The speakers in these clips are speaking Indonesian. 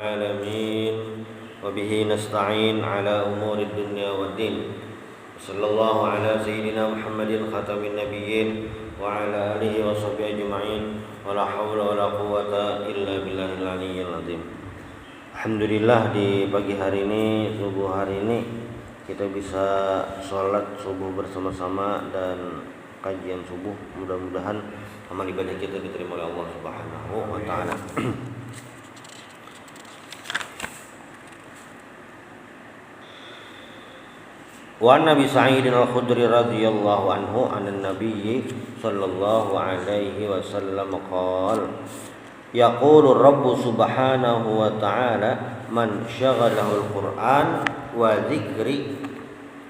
العالمين وبه نستعين على أمور الدنيا والدين صلى الله على سيدنا محمد خاتم النبيين وعلى آله وصحبه أجمعين ولا حول ولا قوة إلا بالله العلي العظيم. Alhamdulillah di pagi hari ini, subuh hari ini kita bisa sholat subuh bersama-sama dan kajian subuh. Mudah-mudahan amal ibadah kita diterima oleh Allah Subhanahu wa taala. Wa Nabi Sa'id al-Khudri radhiyallahu anhu anan Nabi sallallahu alaihi wasallam qala yaqulu Rabbu subhanahu wa ta'ala man syaghalahu al-Qur'an wa dzikri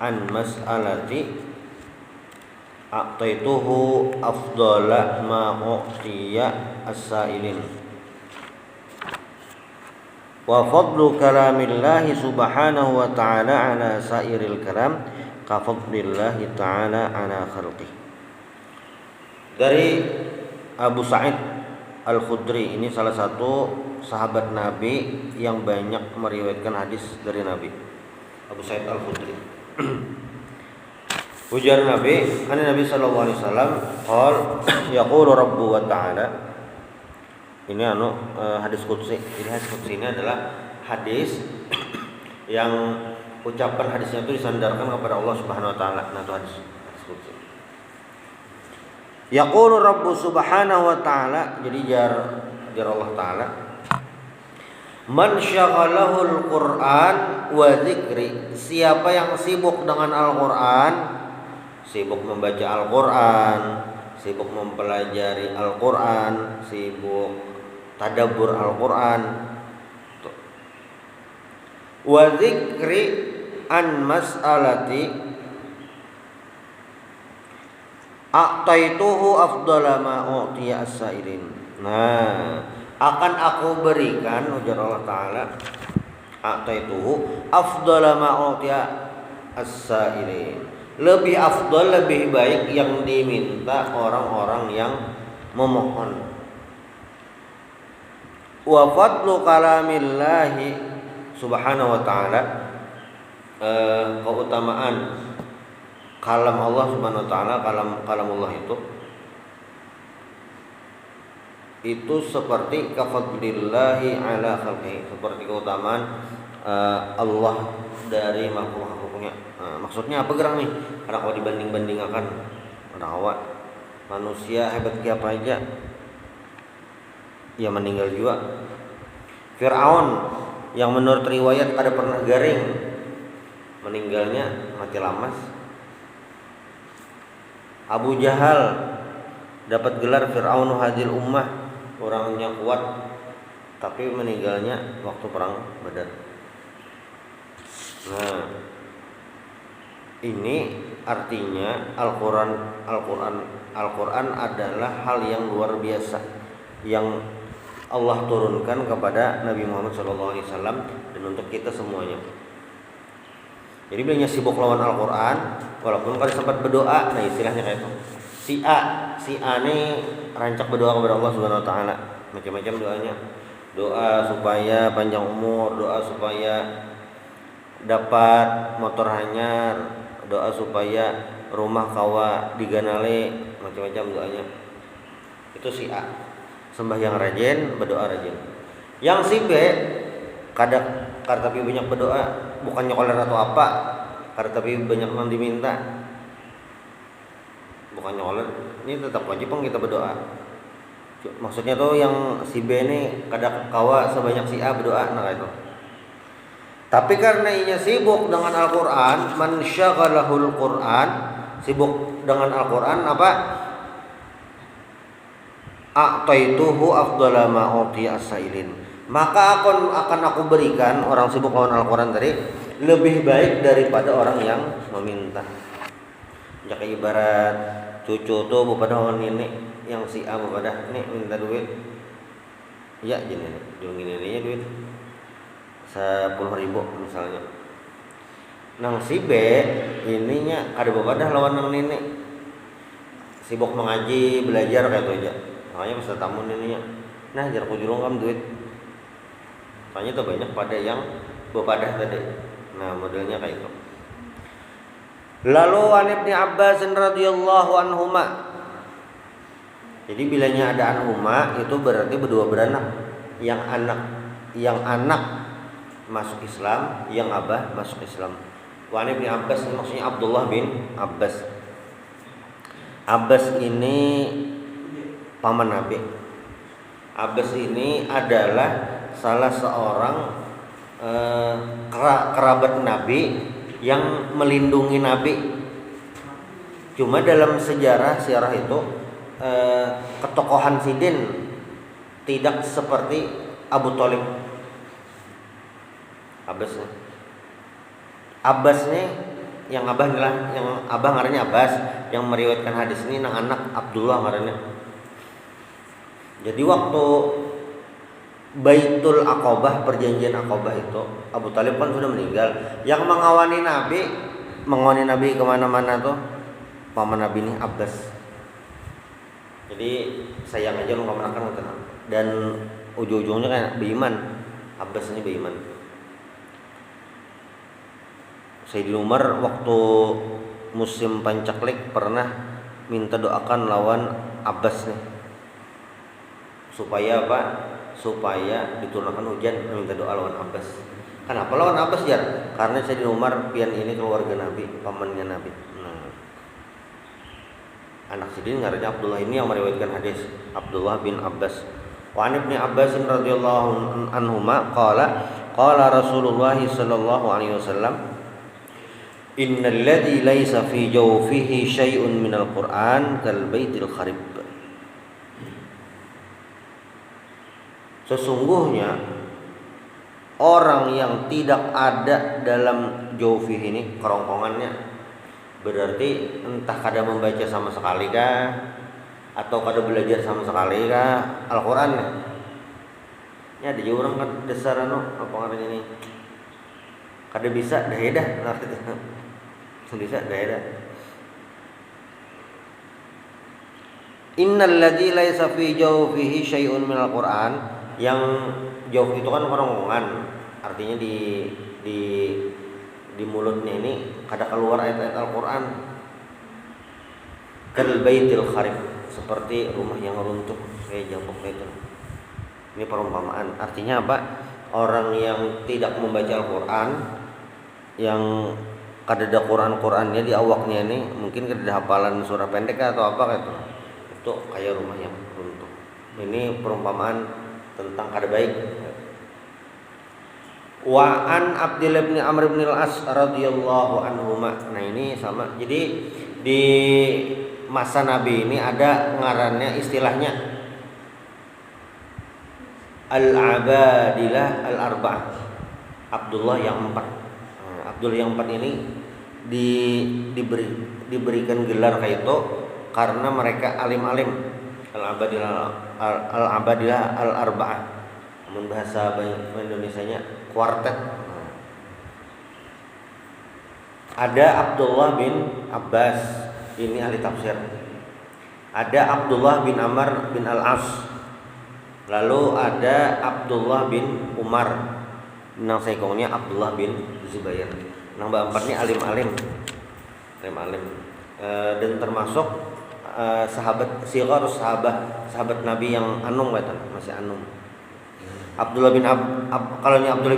an mas'alati a'taituhu afdala ma u'tiya as-sa'ilin wa fadlu kalamillahi subhanahu wa ta'ala ala sa'iril kalam ka fadlillahi ta'ala ala khalqih. Dari Abu Sa'id Al-Khudri, ini salah satu sahabat Nabi yang banyak meriwayatkan hadis dari Nabi. Abu Sa'id Al-Khudri. Ujar Nabi, Nabi sallallahu alaihi wasallam qol yaqulu rabbu wa ta'ala. Ini hadis qudsi. Jadi hadis qudsi ini adalah hadis yang ucapan hadisnya itu disandarkan kepada Allah Subhanahu wa taala. Nah, itu hadis qudsi. Yaqulu Rabbu subhanahu wa ta'ala, jadi jar Allah ta'ala, man syaghalahu al-Qur'an wa dzikri, siapa yang sibuk dengan Al-Qur'an, sibuk membaca Al-Qur'an, sibuk mempelajari Al-Qur'an, sibuk tadabbur Al-Qur'an, wa dzikri an mas'alati a'taituhu afdala ma u'tiya as-sa'ilin. Nah, akan aku berikan, ujar Allah Ta'ala, a'taituhu afdala ma u'tiya as-sa'ilin, lebih afdal, lebih baik yang diminta orang-orang yang memohon. Wa fadlu kalamillahi subhanahu wa ta'ala, keutamaan kalam Allah Subhanahu wa taala, kalamullah itu seperti kafadlillahi ala khalqihi, seperti keutamaan Allah dari makhluk-makhluknya. Maksudnya apa gerang nih? Karena kalau dibanding-bandingkan, ada manusia hebat kayak apa aja, ya meninggal juga. Fir'aun yang menurut riwayat ada pernah garing, meninggalnya mati lamas. Abu Jahal dapat gelar Fir'aun hadil ummah, orangnya kuat tapi meninggalnya waktu perang Badar. Nah, ini artinya Al-Qur'an adalah hal yang luar biasa yang Allah turunkan kepada Nabi Muhammad SAW dan untuk kita semuanya. Jadi beliau sibuk lawan Al-Qur'an, walaupun kali sempat berdoa. Nah, istilahnya kayak itu. Si A ini rancak berdoa kepada Allah Subhanahu wa taala. Macam-macam doanya. Doa supaya panjang umur, doa supaya dapat motor hanyar, doa supaya rumah kawa diganale, macam-macam doanya. Itu si A. Sembahyang rajin, berdoa rajin. Yang si B kadang tapi banyak berdoa, bukannya koler atau apa, tapi banyak yang diminta, bukannya koler, ini tetap wajib pun kita berdoa. Maksudnya tuh yang si B ini kadang kawa sebanyak si A berdoa, nah itu. Tapi karena ianya sibuk dengan Al-Qur'an, man syaghalahul Qur'an, sibuk dengan Al-Qur'an apa? A'taituhu afdala ma u'tiya as-sa'ilin. Maka akan aku berikan orang sibuk lawan Al-Qur'an tadi lebih baik daripada orang yang meminta. Jadi ibarat cucu tuh pada orang ini yang si A pada nih minta duit. Ya gini nih duit 10.000 misalnya. Nang si B ininya ada pada lawan nang ini sibuk mengaji, belajar kayak itu aja. Makanya peserta tamu ininya. Nah, jar ku julung kam duit Makanya itu banyak pada yang bepadah tadi. Nah, modelnya kayak itu. Lalu an Ibnu Abbas radhiyallahu anhuma. Jadi bilanya ada anhuma itu berarti berdua beranak. Yang anak masuk Islam, yang abah masuk Islam. Wa an Ibnu Abbas maksudnya Abdullah bin Abbas. Abbas ini paman Nabi. Abbas ini adalah salah seorang kerabat Nabi yang melindungi Nabi. Cuma dalam sejarah itu ketokohan Sidin tidak seperti Abu Thalib. Abbas nih yang abah ngarannya Abbas, yang meriwayatkan hadis ini nang anak Abdullah ngarannya. Jadi waktu Baitul Aqabah, perjanjian Aqabah itu Abu Thalib kan sudah meninggal. Yang mengawani Nabi kemana-mana tuh paman Nabi ini Abbas. Jadi sayang aja lu nggak tenang. Dan ujung-ujungnya kayak beiman. Abbas ini beiman. Sayyidina Umar waktu musim pancaklik pernah minta doakan lawan Abbas nih. Supaya apa? Supaya diturunkan hujan, minta doa lawan Abbas. Kenapa lawan Abbas ya? Karena Sayyidina Umar pian ini keluarga Nabi, pamannya Nabi. Anak Sidin ngarannya Abdullah ini yang meriwayatkan hadis, Abdullah bin Abbas. Wa an Ibnu Abbas radhiyallahu anhuma qala Rasulullah sallallahu alaihi wasallam, innal ladzi laisa fi jawfihi syai'un minal Qur'an kal baitil kharib. Sesungguhnya orang yang tidak ada dalam jawfih ini, kerongkongannya, berarti entah kada membaca sama sekali kah, atau kada belajar sama sekali kah Al-Quran nih. Ya ada juga orang kan dasar apa ngarannya ini, kada bisa dah bisa dah. Innal ladzi laisa fi jawfihi syai'un minal Qur'an, yang jauh itu kan kerongkongan, artinya di mulutnya ini kada keluar ayat-ayat Al-Quran. Kal baitil kharib, seperti rumah yang runtuh kayak jambok kayak itu. Ini perumpamaan. Artinya apa? Orang yang tidak membaca Al-Quran, yang kada ada Qurannya di awaknya ini, mungkin kada ada hafalan surah pendek atau apa gitu. Itu kayak rumah yang runtuh. Ini perumpamaan tentang kada baik. Wa an Abdullah bin Amr bin al-As radhiyallahu anhuma. Nah ini sama. Jadi di masa Nabi ini ada ngarannya, istilahnya al-abadilah al-arba'ah, Abdullah yang 4. Abdullah yang 4 ini diberikan gelar kayak itu karena mereka alim-alim. Al-abadilah al-arba'ah. Namun bahasa Indonesianya kuartet. Ada Abdullah bin Abbas, ini ahli tafsir. Ada Abdullah bin Amr bin al-As. Lalu ada Abdullah bin Umar. Nang saikongnya Abdullah bin Zubair. Nang ba-4 ini alim-alim. Dan termasuk sahabat Nabi yang anum kata, masih anum. Abdullah bin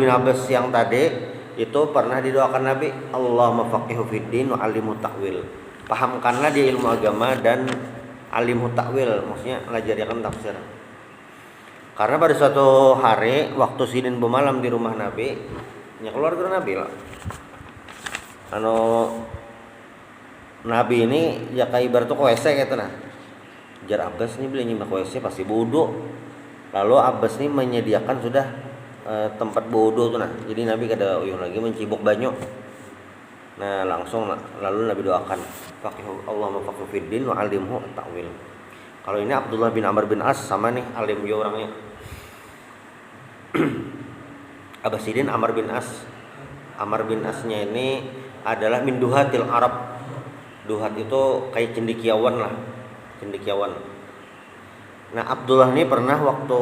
Abbas yang tadi itu pernah didoakan Nabi, Allahumma faqihu fiddin wa alimhu ta'wil. Pahamkanlah dia ilmu agama dan alimhu ta'wil, maksudnya ngajarikan tafsir. Karena pada suatu hari waktu Sidin bermalam di rumah Nabi, ya keluarga Nabi lah. Nabi ini ya kayak ibarat tuh WC gitu nah. Jar Abbas nih beli nyimak WC pasti bodoh. Lalu Abbas nih menyediakan sudah tempat bodoh tuh nah. Jadi Nabi kada uyuh lagi mencibuk banyak. Nah langsung lalu Nabi doakan, faqihu Allahumma faqihu fiddin wa alimhu ta'wil. Kalau ini Abdullah bin Amr bin As sama nih alim juga orangnya. Abbasidin Amr bin As. Amr bin Asnya ini adalah min duhatil Arab. Duhat itu kayak cendekiawan lah, cendekiawan. Nah Abdullah ini pernah waktu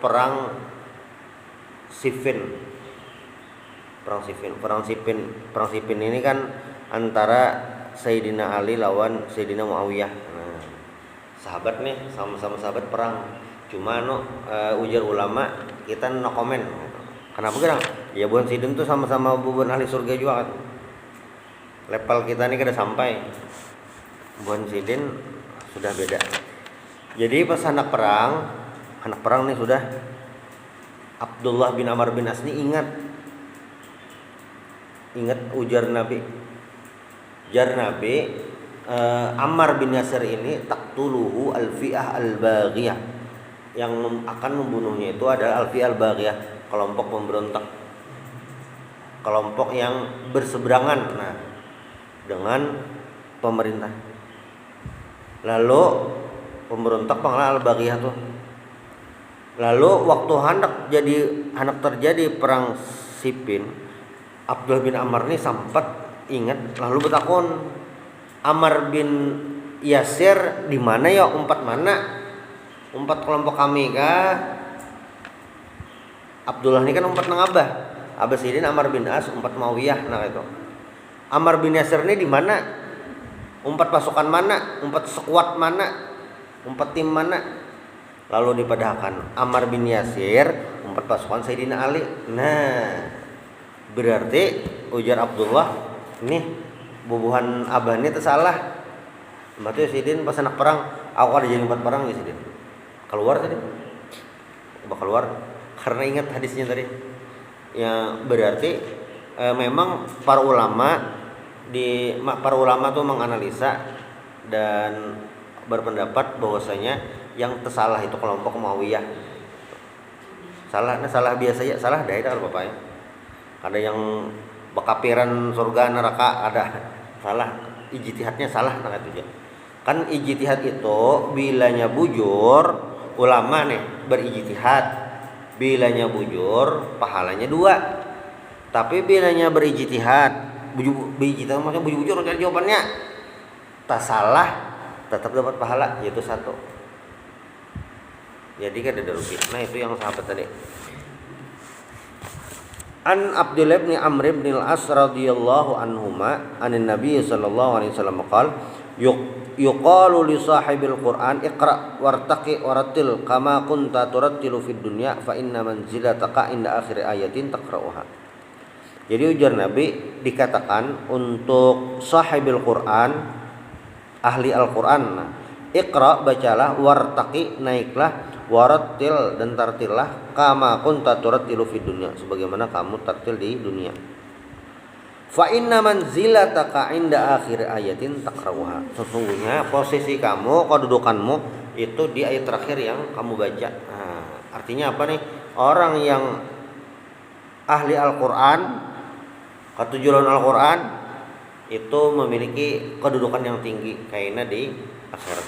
perang Siffin. Perang Siffin ini kan antara Sayyidina Ali lawan Sayyidina Muawiyah. Nah, sahabat nih, sama-sama sahabat perang. Cuma ujar ulama kita no komen. Kenapa kan? Ya bukan Sidin tuh sama-sama bukan ahli surga juga kan. Level kita nih kada sampai. Bukan Sidin sudah beda. Jadi pas anak perang nih sudah Abdullah bin Amr bin As ini ingat ujar Nabi. Ammar bin Yasir ini taqtuluhu al-fi'ah al-baghiyah. Yang akan membunuhnya itu adalah al-fi'ah al-baghiyah, kelompok pemberontak. Kelompok yang berseberangan dengan pemerintah. Lalu pemberontak panglah al-baghiyah tuh. Lalu waktu hendak terjadi perang Siffin, Abdullah bin Ammar ini sempat ingat lalu bertakun, Ammar bin Yasir di mana ya, umpat kelompok kami kah? Abdullah ini kan umpat nang Abah Sidin Ammar bin As umpat Muawiyah itu. Ammar bin Yasir ini di mana? Umpat pasukan mana? Umpat sekuat mana? Umpat tim mana? Lalu dipadahkan Ammar bin Yasir umpat pasukan Sayyidina Ali. Nah, berarti ujar Abdullah, nih bubuhan abah ini tersalah. Berarti Sidin pas anak perang, aku ada jadi empat perang ya Sidin. Keluar tadi. Keluar karena ingat hadisnya tadi. Ya berarti memang para ulama tuh menganalisa dan berpendapat bahwasanya yang tersalah itu kelompok Muawiyah. Salah biasa ya, salah daerah Bapak ya. Ada yang bekapiran surga neraka, ada salah ijtihadnya salah itu aja. Kan ijtihad itu bilanya bujur, ulama nih berijtihad, bilanya bujur pahalanya 2. Tapi bilanya berijtihad maksudnya bujur cari jawabannya, tak salah tetap dapat pahala yaitu 1. Jadi kan ada rugi. Nah itu yang sahabat tadi. An Abdullah bin Amr bin al-As radhiyallahu anhuma anin Nabi sallallahu alaihi wasallam qala yuqalu li sahibil Qur'an iqra wartaqi warattil kama kunta turattilu fid dunya fa inna manzilataka inda akhir ayatin taqra'uha. Jadi ujar Nabi dikatakan untuk sahibil Qur'an, ahli Al-Qur'an, iqra bacalah, wartaqi naiklah, warattil dan tartillah, kama kunta turattilu fid dunya sebagaimana kamu tartil di dunia. Fa inna manzilataka inda akhir ayatin taqra'uha. Sesungguhnya posisi kamu, kedudukanmu itu di ayat terakhir yang kamu baca. Nah, artinya apa nih? Orang yang ahli Al-Qur'an, ketujuan Al-Qur'an itu memiliki kedudukan yang tinggi kayaknya di akhirat.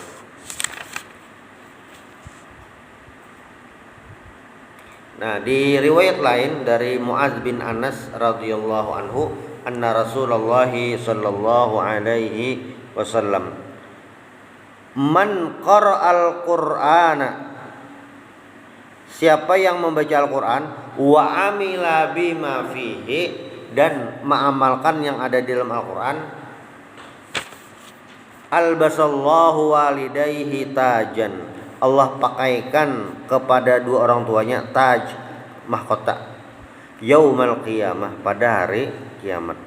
Nah, di riwayat lain dari Muaz bin Anas radhiyallahu anhu, anna Rasulullah sallallahu alaihi wasallam man qara'al Qur'ana, siapa yang membaca Al-Qur'an wa amila bima fihi, dan mengamalkan yang ada di dalam Al-Qur'an, albasallahu walidayhi tajan, Allah pakaikan kepada 2 orang tuanya taj, mahkota, yaumal qiyamah, pada hari kiamat.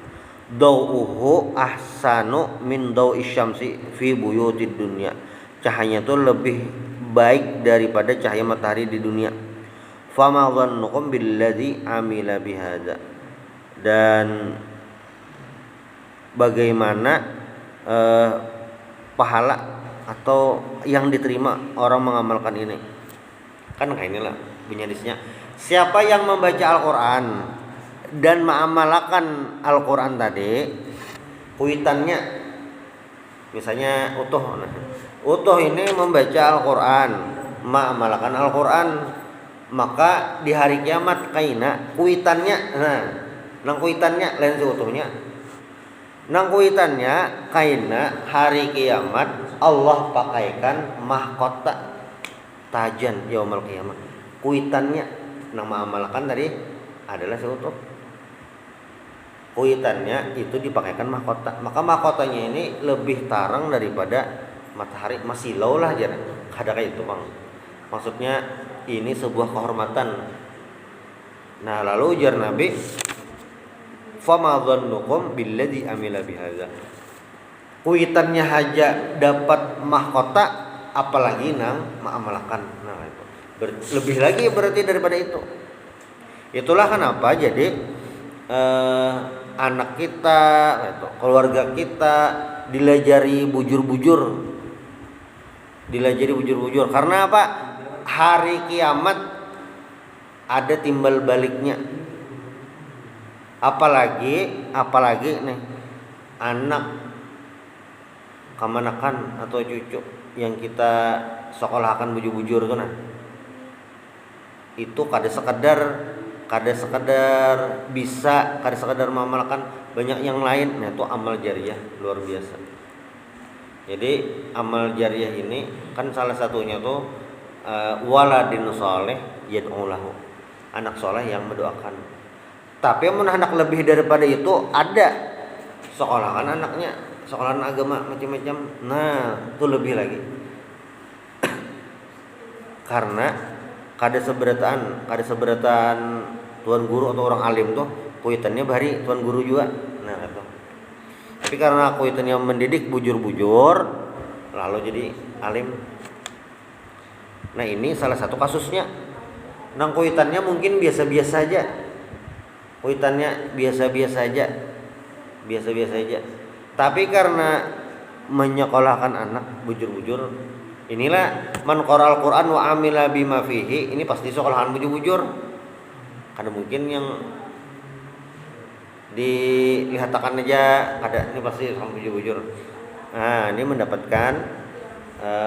Dau'uhu ahsanu min dau'i syamsi fi buyutid dunya, cahayanya itu lebih baik daripada cahaya matahari di dunia. Fama dhannukum billadzi amila bihadza, dan bagaimana pahala atau yang diterima orang mengamalkan ini. Kan kayak inilah bunyi hadisnya. Siapa yang membaca Al-Qur'an dan mengamalkan Al-Qur'an tadi, kuitannya misalnya utuh ini membaca Al-Qur'an, mengamalkan Al-Qur'an, maka di hari kiamat kaina kuitannya, nang kuitannya lain seutuhnya. Nang kuitannya kaina hari kiamat Allah pakaikan mahkota tajan yaumul qiyamah. Kuitannya nama amalkan tadi adalah seutuh. Kuitannya itu dipakaikan mahkota. Maka mahkotanya ini lebih tarang daripada matahari, masih low lah aja. Kada kayak itu bang. Maksudnya ini sebuah kehormatan. Nah lalu ujar Nabi, fama dhannukum billadzi amila bihadza. Kuitannya aja dapat mahkota, apalagi nang mengamalkan. Nah itu lebih lagi berarti daripada itu. Itulah kenapa jadi anak kita, gitu, keluarga kita dilajari bujur-bujur, karena apa? Hari kiamat ada timbal baliknya. Apalagi nih anak kamanakan atau cucu yang kita sekolahkan bujur-bujur tuh nah. Itu kada sekadar bisa, kada sekadar mengamalkan, banyak yang lain. Nah itu amal jariah luar biasa. Jadi amal jariah ini kan salah satunya tuh waladin soleh yad'u lahu, anak soleh yang mendoakan. Tapi mun anak lebih daripada itu ada sekolahan anaknya, sekolahan agama macam-macam. Nah itu lebih lagi. Karena kada seberatan tuan guru atau orang alim tuh kuitannya bari tuan guru juga. Nah itu. Tapi karena kuitannya mendidik bujur-bujur lalu jadi alim. Nah ini salah satu kasusnya. Nang kuitannya mungkin biasa-biasa aja. Kuitannya biasa-biasa aja. Tapi karena menyekolahkan anak bujur-bujur, inilah man qara'al Qur'an wa amila bima fihi, ini pasti sekolahan bujur-bujur. Kada mungkin yang dilihatakan aja, kada, ini pasti sekolahan bujur-bujur. Nah, ini mendapatkan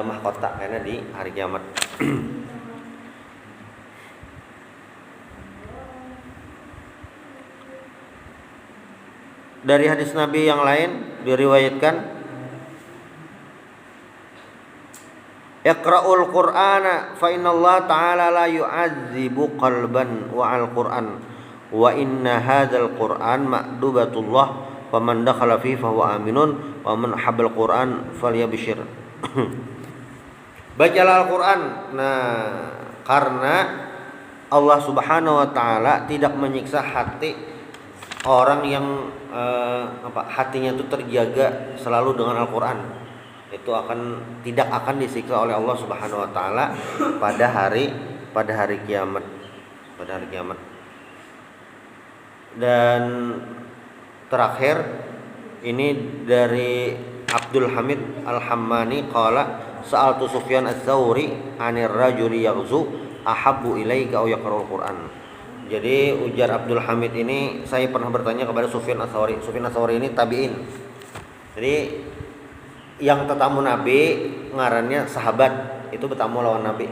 mahkota karena di hari kiamat. Dari hadis Nabi yang lain diriwayatkan, Iqra'ul Qur'ana fa innallaha ta'ala la yu'adzibu qalban wa al-Qur'an wa inna hadzal Qur'an ma'dubatullah wa man dakhala fihi fa huwa aminun wa man habbal Qur'an falyabshir. Bacalah Al-Qur'an. Nah, karena Allah Subhanahu wa taala tidak menyiksa hati orang yang hatinya itu terjaga selalu dengan Al-Qur'an. Itu tidak akan disiksa oleh Allah Subhanahu wa taala pada hari kiamat. Dan terakhir ini dari Abdul Hamid Al-Hammani qala sa'altu Sufyan Ats-Tsauri 'anir rajuli yaghzu ahabbu ilaika aw yaqra'ul Qur'an. Jadi ujar Abdul Hamid ini, saya pernah bertanya kepada Sufyan Ats-Tsauri. Sufyan Ats-Tsauri ini tabi'in. Jadi yang tetamu Nabi ngarannya sahabat, itu bertamu lawan Nabi.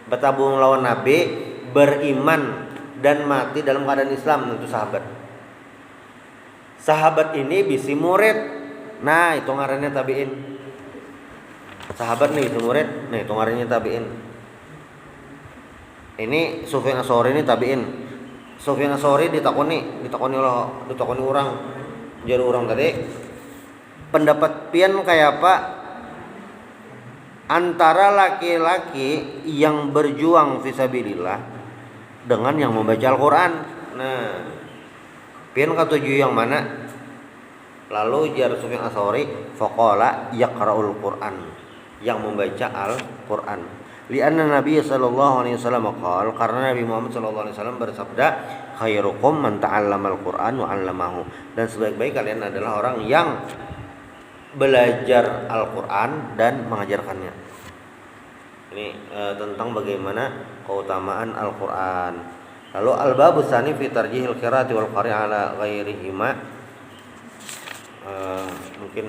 Bertamu lawan Nabi, beriman dan mati dalam keadaan Islam, itu sahabat. Sahabat ini bisi murid. Nah, itu ngarannya tabi'in. Sahabat nih bisi murid, nah itu ngarannya tabi'in. Ini Sufyan Ats-Tsauri ini tabi'in. Sufyan Ats-Tsauri ditakoni orang. Jadi orang tadi, pendapat pian kayak apa antara laki-laki yang berjuang fisabilillah dengan yang membaca Al-Qur'an. Nah, pian katuju yang mana? Lalu jar Sufyan Ats-Tsauri faqala yaqra'ul Qur'an, yang membaca Al-Qur'an. Lianna Nabi sallallahu alaihi wasallam qala, karena Nabi Muhammad sallallahu alaihi wasallam bersabda, khairukum man ta'allamal Qur'an wa 'allamahu, dan sebaik-baik kalian adalah orang yang belajar Al-Qur'an dan mengajarkannya. Ini tentang bagaimana keutamaan Al-Qur'an. Lalu al-babus tsani fi tarjihil qiraati wal qari' ala ghairihima. Mungkin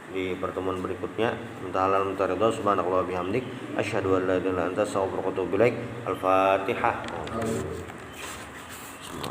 di pertemuan berikutnya. Mintahalal mintaridha subhanallahi wa bihamdik asyhadu an la ilaha illa anta astaghfiruka wa atubu ilaik. Al-Fatihah.